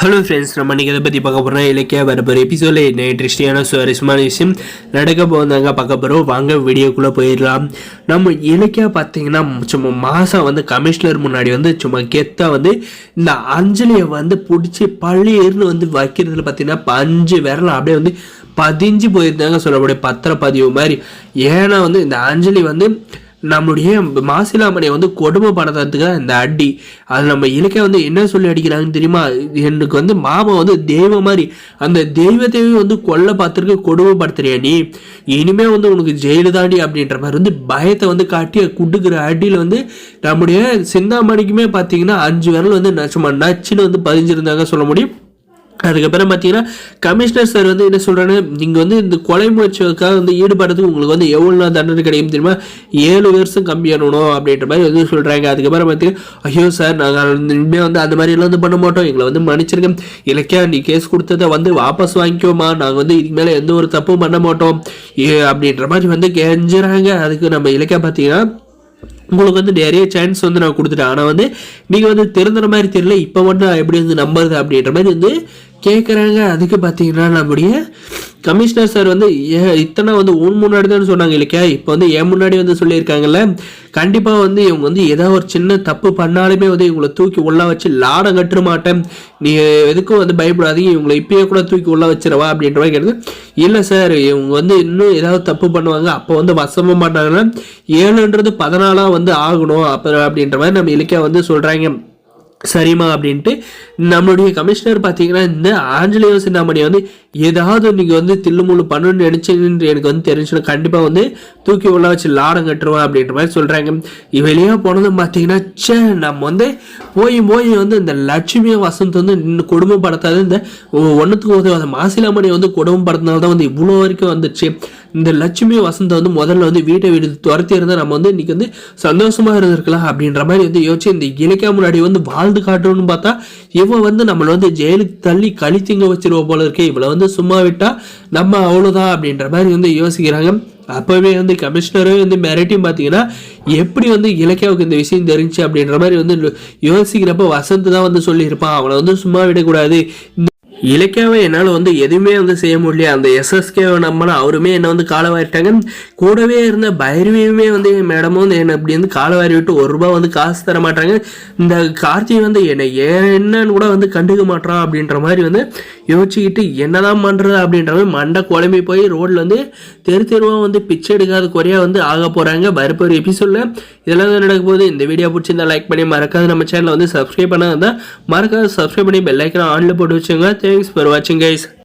Hello friends, நம்ம இன்றைக்கி எதை பற்றி பார்க்க போகிறோம்? இலக்கிய வரப்போகிற எபிசோடில் என்ன இன்ட்ரெஸ்டிங்கான சுவாரஸ்யமான விஷயம் நடக்க போகிறாங்க பார்க்க போகிறோம். வாங்க வீடியோக்குள்ளே போயிடலாம். நம்ம இலக்கியா பார்த்தீங்கன்னா சும்மா மாதம் வந்து கமிஷனர் முன்னாடி வந்து சும்மா கெத்தாக வந்து இந்த அஞ்சலியை வந்து பிடிச்சி பள்ளியர்னு வந்து வைக்கிறதுல பார்த்தீங்கன்னா 5 விரல் அப்படியே வந்து பதிஞ்சு போயிருந்தாங்க சொல்லக்கூடிய பத்திரப்பதிவு மாதிரி. ஏன்னா வந்து இந்த அஞ்சலி வந்து நம்மளுடைய மாசிலாமணியை வந்து கொடுமைப்படுத்துறதுக்கு இந்த அடி அது நம்ம இலக்கிய வந்து என்ன சொல்லி அடிக்கிறாங்கன்னு தெரியுமா? எனக்கு வந்து மாமா வந்து தெய்வம் மாதிரி, அந்த தெய்வத்தையும் வந்து கொல்ல பார்த்துருக்கு, கொடுமைப்படுத்துறியா நீ, இனிமே வந்து உனக்கு ஜெயிலு தாண்டி அப்படின்ற மாதிரி வந்து பயத்தை வந்து காட்டி குடுக்குற அடியில் வந்து நம்முடைய சிந்தாமணிக்குமே பார்த்தீங்கன்னா 5 விரல் வந்து நச்சுன்னு வந்து பதிஞ்சிருந்தாங்க சொல்ல முடியும். அதுக்கப்புறம் பார்த்தீங்கன்னா கமிஷனர் சார் வந்து என்ன சொல்கிறாரு, நீங்கள் வந்து இந்த கொலை முயற்சிக்காக வந்து ஈடுபடுறதுக்கு உங்களுக்கு வந்து எவ்வளோ நாள் தண்டனை கிடைக்கும் தெரியுமா? 7 வருஷம் கம்மியானணும் அப்படின்ற மாதிரி வந்து சொல்கிறாங்க. அதுக்கப்புறம் பார்த்தீங்கன்னா ஐயோ சார், நாங்கள் இனிமேல் வந்து அந்த மாதிரிலாம் வந்து பண்ண மாட்டோம், எங்களை வந்து மன்னிச்சிருக்கேன், இலக்கியா நீ கேஸ் கொடுத்ததை வந்து வாபஸ் வாங்கிக்கோமா, நாங்கள் வந்து இதுக்கு மேலே எந்த ஒரு தப்பும் பண்ண மாட்டோம் அப்படின்ற மாதிரி வந்து கெஞ்சுறாங்க. அதுக்கு நம்ம இலக்கியா பார்த்தீங்கன்னா உங்களுக்கு வந்து நிறைய சான்ஸ் வந்து நான் கொடுத்துட்டேன், ஆனால் வந்து நீங்கள் வந்து திருந்துற மாதிரி தெரியல, இப்போ மட்டும் நான் எப்படி வந்து நம்புறது அப்படின்ற மாதிரி வந்து கேட்குறாங்க. அதுக்கு பார்த்தீங்கன்னா நம்முடைய கமிஷனர் சார் வந்து இத்தனை வந்து முன்னாடி தான் சொன்னாங்க இல்லையா, இப்போ வந்து என் முன்னாடி வந்து சொல்லியிருக்காங்கல்ல, கண்டிப்பாக வந்து இவங்க வந்து ஏதாவது ஒரு சின்ன தப்பு பண்ணாலுமே வந்து இவங்களை தூக்கி உள்ள வச்சு லாடம் கட்டுற மாட்டேன், நீ எதுக்கும் வந்து பயப்படாதீங்க, இவங்களை இப்பயே கூட தூக்கி உள்ள வச்சிடவா அப்படின்ற மாதிரி கேட்டது. இல்லை சார், இவங்க வந்து இன்னும் ஏதாவது தப்பு பண்ணுவாங்க, அப்போ வந்து வசமாக மாட்டாங்கன்னா 7ன்றது 14 வந்து ஆகணும் அப்போ அப்படின்ற மாதிரி நம்ம இலக்கியா வந்து சொல்கிறாங்க. சரிம்மா அப்படின்ட்டு நம்மளுடைய கமிஷனர் பார்த்தீங்கன்னா இந்த ஆஞ்சலேய சிந்தாமணி வந்து ஏதாவது நீங்கள் வந்து தில்லுமுள்ளு பண்ணணும்னு நினச்சிங்கன்னு எனக்கு வந்து தெரிஞ்சுன்னா கண்டிப்பாக வந்து தூக்கி உள்ள வச்சு லாடம் கட்டுருவா அப்படின்ற மாதிரி சொல்கிறாங்க. வெளியாக போனதும் பார்த்தீங்கன்னா நம்ம வந்து போய் வந்து இந்த லட்சுமியை வசந்த் வந்து இன்னும் கொடுமைப்படுத்தாது, இந்த ஒன்றுத்துக்கு உதவாத மாசிலாமணி வந்து கொடுமைப்படுத்தினால தான் வந்து இவ்வளோ வரைக்கும் வந்துச்சு. இந்த லட்சுமி வசந்தை வந்து முதல்ல வந்து வீட்டை துரத்தி இருந்தால் நம்ம வந்து இன்னைக்கு வந்து சந்தோஷமா இருந்திருக்கலாம் அப்படின்ற மாதிரி வந்து யோசிச்சு இந்த இலக்கியா முன்னாடி வந்து வாழ்ந்து காட்டணும்னு பார்த்தா இவன் வந்து நம்மளை வந்து ஜெயிலுக்கு தள்ளி கழித்திங்க வச்சிருவோம் போல இருக்கே, இவளை வந்து சும்மா விட்டா நம்ம அவ்வளோதான் அப்படின்ற மாதிரி வந்து யோசிக்கிறாங்க. அப்போவே வந்து கமிஷனரே வந்து மிரட்டியும் பார்த்தீங்கன்னா எப்படி வந்து இலக்கியாவுக்கு இந்த விஷயம் தெரிஞ்சு அப்படின்ற மாதிரி வந்து யோசிக்கிறப்ப வசந்த் தான் வந்து சொல்லியிருப்பான், அவளை வந்து சும்மா விடக்கூடாது, இலக்கியாவை என்னால் வந்து எதுவுமே வந்து செய்ய முடியல, அந்த எஸ்எஸ்கேவை நம்பினா அவருமே என்னை வந்து காலவாரிட்டாங்க, கூடவே இருந்த பைரவியுமே வந்து என் மேடமும் வந்து என்னை அப்படி வந்து காலவாரி விட்டு ₹1 வந்து காசு தர மாட்டாங்க, இந்த கார்த்திகை வந்து என்னை என்னன்னு கூட வந்து கண்டுக்க மாட்டான் அப்படின்ற மாதிரி வந்து யோசிச்சுக்கிட்டு என்னதான் பண்ணுறது அப்படின்ற மாதிரி மண்டை குழம்பி போய் ரோடில் வந்து தெருவாக வந்து பிச்சை எடுக்காத குறையாக வந்து ஆக போகிறாங்க. வரப்போகிற எபிசோடில் இதெல்லாம் தான் நடக்க போகுது. இந்த வீடியோ பிடிச்சிருந்தா லைக் பண்ணி மறக்காது நம்ம சேனலை வந்து சப்ஸ்கிரைப் பண்ணாதான் மறக்காது சப்ஸ்கிரைப் பண்ணி பெல் ஐக்கானை ஆன்ல போட்டு வச்சுங்க. Thanks for watching guys.